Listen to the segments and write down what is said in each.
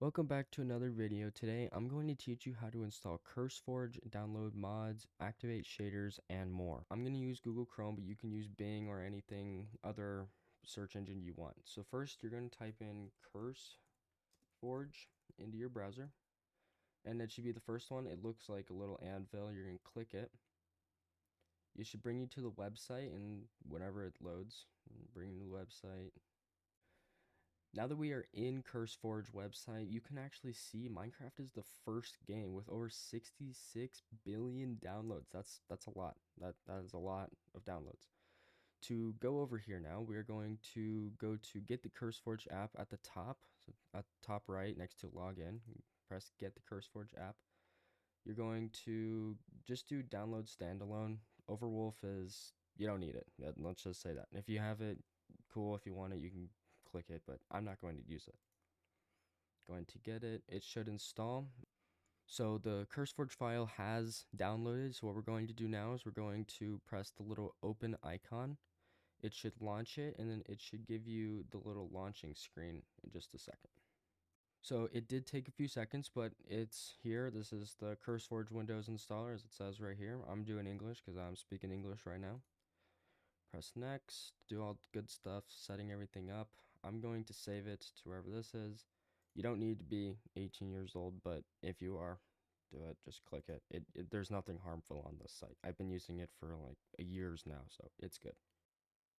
Welcome back to another video. Today I'm going to teach you how to install CurseForge, download mods, activate shaders, and more. I'm going to use Google Chrome, but you can use Bing or anything other search engine you want. So first you're going to type in CurseForge into your browser, and it should be the first one. It looks like a little anvil. You're going to click it. It should bring you to the website, and whenever it loads, bring you to the website. Now that we are in CurseForge website, you can actually see Minecraft is the first game with over 66 billion downloads. That's a lot. That is a lot of downloads. To go over here now, we're going to go to get the CurseForge app at the top. So at the top right next to login, press get the CurseForge app. You're going to just do download standalone. Overwolf is, you don't need it. Let's just say that. If you have it, cool. If you want it, you can click it, but I'm not going to use it. Going to get it. It should install. So the CurseForge file has downloaded. So what we're going to do now is we're going to press the little open icon. It should launch it, and then it should give you the little launching screen in just a second. So it did take a few seconds, but it's here. This is the CurseForge Windows installer, as it says right here. I'm doing English because I'm speaking English right now. Press next, do all the good stuff, setting everything up. I'm going to save it to wherever this is. You don't need to be 18 years old, but if you are, do it. Just click it. There's nothing harmful on this site. I've been using it for like years now, so it's good.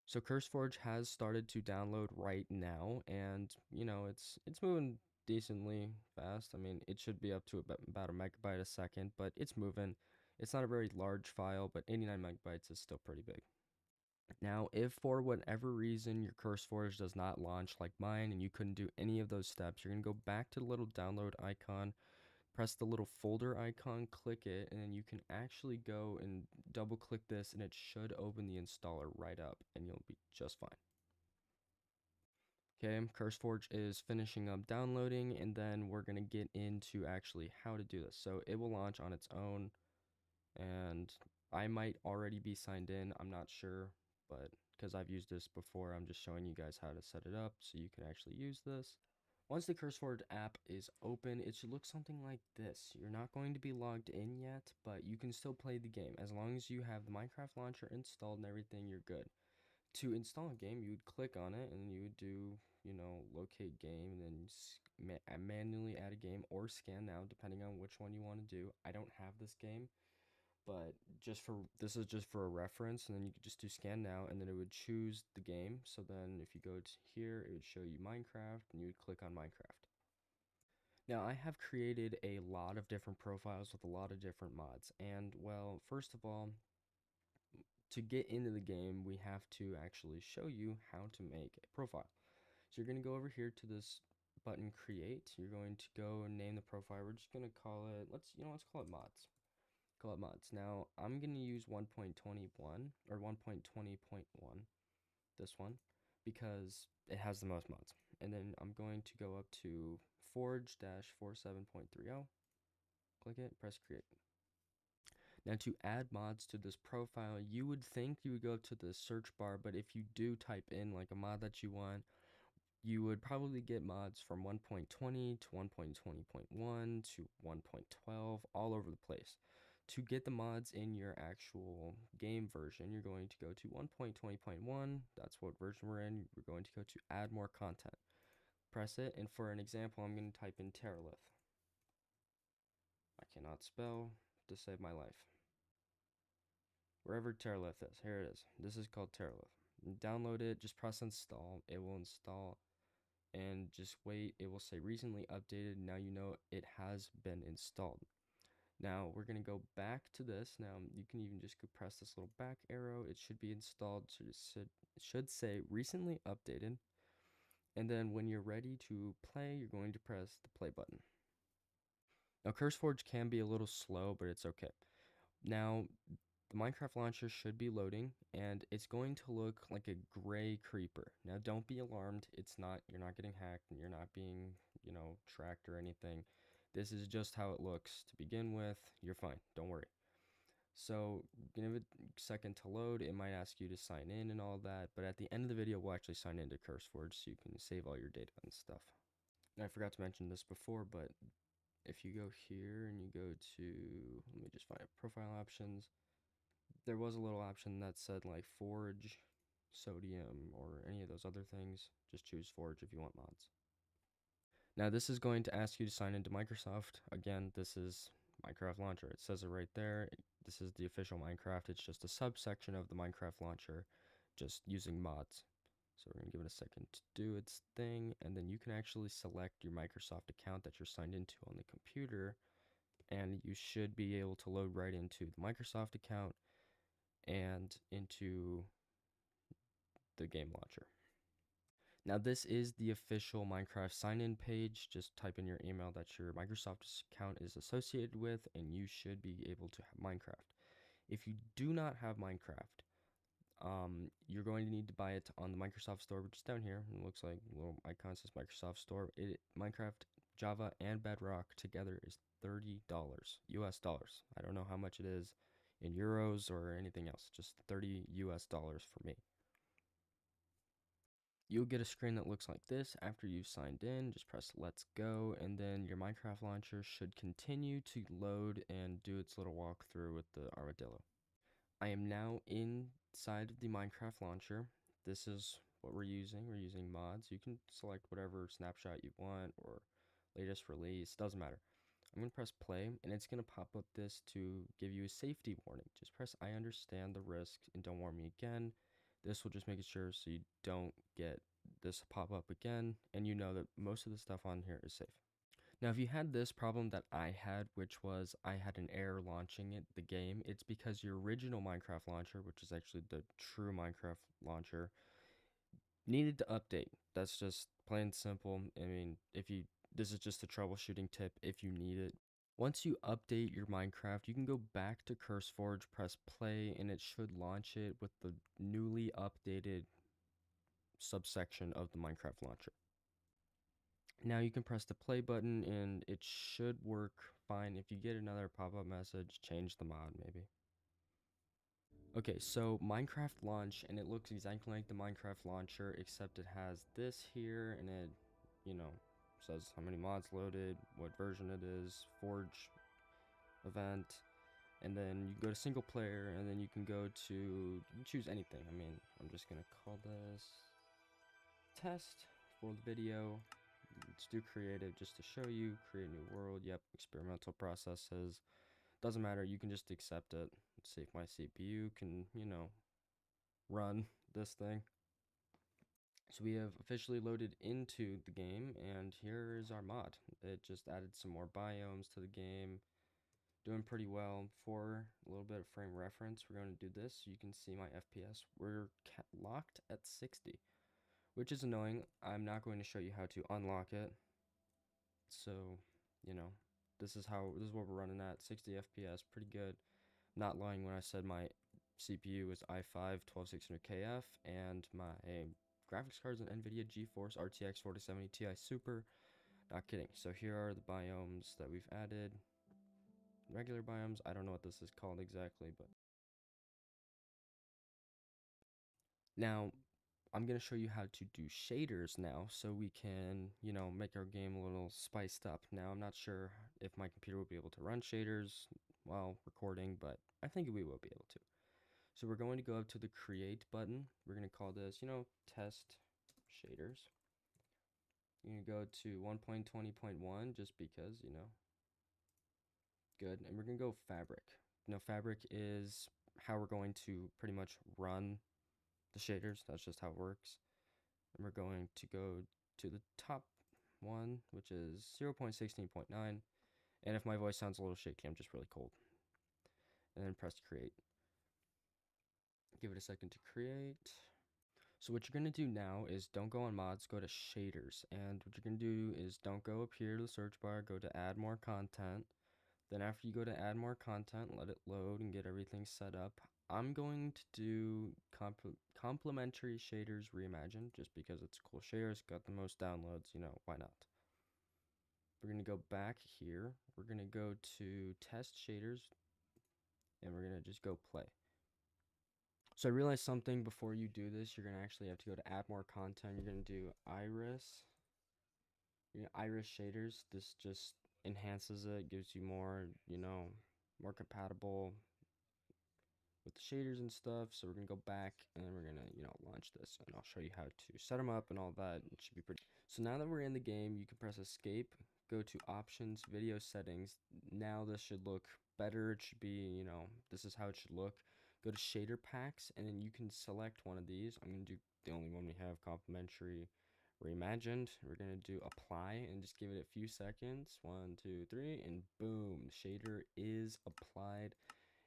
So CurseForge has started to download right now, and it's moving decently fast. I mean, it should be up to about a megabyte a second, but it's moving. It's not a very large file, but 89 megabytes is still pretty big. Now, if for whatever reason your CurseForge does not launch like mine and you couldn't do any of those steps, you're going to go back to the little download icon, press the little folder icon, click it, and then you can actually go and double click this and it should open the installer right up and you'll be just fine. Okay, CurseForge is finishing up downloading, and then we're going to get into actually how to do this. So it will launch on its own, and I might already be signed in. I'm not sure, but because I've used this before, I'm just showing you guys how to set it up so you can actually use this. Once the CurseForge app is open, it should look something like this. You're not going to be logged in yet, but you can still play the game. As long as you have the Minecraft launcher installed and everything, you're good. To install a game, you would click on it and you would do, locate game, and then manually add a game or scan now, depending on which one you want to do. I don't have this game, but this is just for a reference, and then you could just do scan now, and then it would choose the game. So then if you go to here, it would show you Minecraft, and you would click on Minecraft. Now, I have created a lot of different profiles with a lot of different mods, and well, first of all, to get into the game, we have to actually show you how to make a profile. So you're going to go over here to this button create. You're going to go and name the profile. We're just going to call it, let's call it mods. Call it mods. Now, I'm going to use 1.21 or 1.20.1, this one, because it has the most mods. And then I'm going to go up to forge-47.30. Click it, press create. Now, to add mods to this profile, you would think you would go up to the search bar, but if you do type in like a mod that you want, you would probably get mods from 1.20 to 1.20.1 to 1.12, all over the place. To get the mods in your actual game version, you're going to go to 1.20.1. That's what version we're in. We're going to go to add more content. Press it, and for an example, I'm going to type in Terralith. I cannot spell to save my life. Wherever Terralith is, here it is. This is called Terralith. Download it, just press install. It will install, and just wait. It will say recently updated. Now you know it has been installed. Now we're going to go back to this. Now you can even just go press this little back arrow. It should be installed. So it should say recently updated. And then when you're ready to play, you're going to press the play button. Now CurseForge can be a little slow, but it's okay. Now the Minecraft launcher should be loading, and it's going to look like a gray creeper. Now don't be alarmed. It's not, you're not getting hacked, and you're not being, tracked or anything. This is just how it looks to begin with. You're fine. Don't worry. So give it a second to load. It might ask you to sign in and all that, but at the end of the video, we'll actually sign into CurseForge so you can save all your data and stuff. I forgot to mention this before, but if you go here and you go to, let me just find profile options, there was a little option that said like Forge, Sodium, or any of those other things. Just choose Forge if you want mods. Now this is going to ask you to sign into Microsoft. Again, this is Minecraft Launcher. It says it right there. This is the official Minecraft. It's just a subsection of the Minecraft Launcher, just using mods. So we're going to give it a second to do its thing, and then you can actually select your Microsoft account that you're signed into on the computer, and you should be able to load right into the Microsoft account and into the game launcher. Now this is the official Minecraft sign-in page. Just type in your email that your Microsoft account is associated with, and you should be able to have Minecraft. If you do not have Minecraft, you're going to need to buy it on the Microsoft Store, which is down here. It looks like a little icon says Microsoft Store. Minecraft, Java, and Bedrock together is $30 US dollars. I don't know how much it is in euros or anything else. Just 30 US dollars for me. You'll get a screen that looks like this after you've signed in. Just press let's go, and then your Minecraft launcher should continue to load and do its little walkthrough with the armadillo. I am now inside of the Minecraft launcher. This is what we're using. We're using mods. You can select whatever snapshot you want or latest release, doesn't matter. I'm going to press play, and it's going to pop up this to give you a safety warning. Just press I understand the risk and don't warn me again. This will just make it sure so you don't get this pop up again, and you know that most of the stuff on here is safe. Now, if you had this problem that I had, which was I had an error launching the game, it's because your original Minecraft launcher, which is actually the true Minecraft launcher, needed to update. That's just plain and simple. I mean, this is just a troubleshooting tip if you need it. Once you update your Minecraft, you can go back to CurseForge, press play, and it should launch it with the newly updated subsection of the Minecraft launcher. Now you can press the play button and it should work fine. If you get another pop-up message, change the mod maybe. Okay, so Minecraft launch, and it looks exactly like the Minecraft launcher, except it has this here, and it, says how many mods loaded, what version it is, Forge event, and then you go to single player, and then you can go to, you can choose anything. I mean, I'm just gonna call this test for the video. Let's do creative just to show you. Create new world. Yep, experimental processes. Doesn't matter. You can just accept it. Let's see if my CPU can, run this thing. So we have officially loaded into the game, and here is our mod. It just added some more biomes to the game. Doing pretty well. For a little bit of frame reference, we're going to do this so you can see my FPS. We're locked at 60, which is annoying. I'm not going to show you how to unlock it. So, this is what we're running at. 60 FPS, pretty good. Not lying when I said my CPU is i5 12600KF and my graphics card is an NVIDIA GeForce RTX 4070 Ti Super. Not kidding. So here are the biomes that we've added. Regular biomes, I don't know what this is called exactly, but now I'm going to show you how to do shaders now so we can, make our game a little spiced up. Now, I'm not sure if my computer will be able to run shaders while recording, but I think we will be able to. So we're going to go up to the create button. We're going to call this, test shaders. You're going to go to 1.20.1 just because, good. And we're going to go fabric. Fabric is how we're going to pretty much run the shaders. That's just how it works. And we're going to go to the top one, which is 0.16.9. And if my voice sounds a little shaky, I'm just really cold. And then press create. Give it a second to create. So what you're going to do now is don't go on mods, go to shaders. And what you're going to do is don't go up here to the search bar, go to add more content. Then after you go to add more content, let it load and get everything set up. I'm going to do complementary shaders reimagined just because it's cool shaders, got the most downloads, why not? We're going to go back here. We're going to go to test shaders and we're going to just go play. So I realized something before you do this, you're going to actually have to go to add more content. You're going to do iris. iris shaders. This just enhances it, gives you more, more compatible with the shaders and stuff. So we're gonna go back and then we're gonna, launch this, and I'll show you how to set them up and all that. It should be pretty. So now that we're in the game, you can press escape, go to options, video settings. Now this should look better. It should be, this is how it should look. Go to shader packs, and then you can select one of these. I'm gonna do the only one we have, complimentary reimagined. We're gonna do apply and just give it a few seconds. 1, 2, 3, and boom, shader is applied,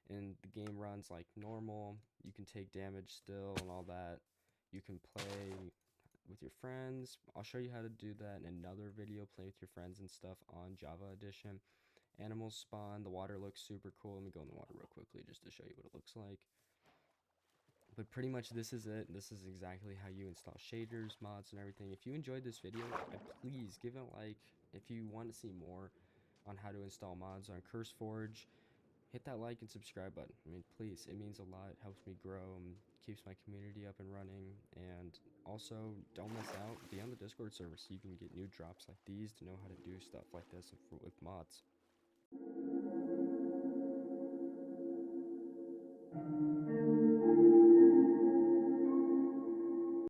and the game runs like normal. You can take damage still and all that. You can play with your friends. I'll show you how to do that in another video, play with your friends and stuff on Java Edition. Animals spawn. The water looks super cool. Let me go in the water real quickly just to show you what it looks like. But pretty much this is it. This is exactly how you install shaders, mods, and everything. If you enjoyed this video, please give it a like. If you want to see more on how to install mods on CurseForge, hit that like and subscribe button. I mean, please, it means a lot. It helps me grow and keeps my community up and running. And also, don't miss out. Be on the Discord server so you can get new drops like these to know how to do stuff like this with mods.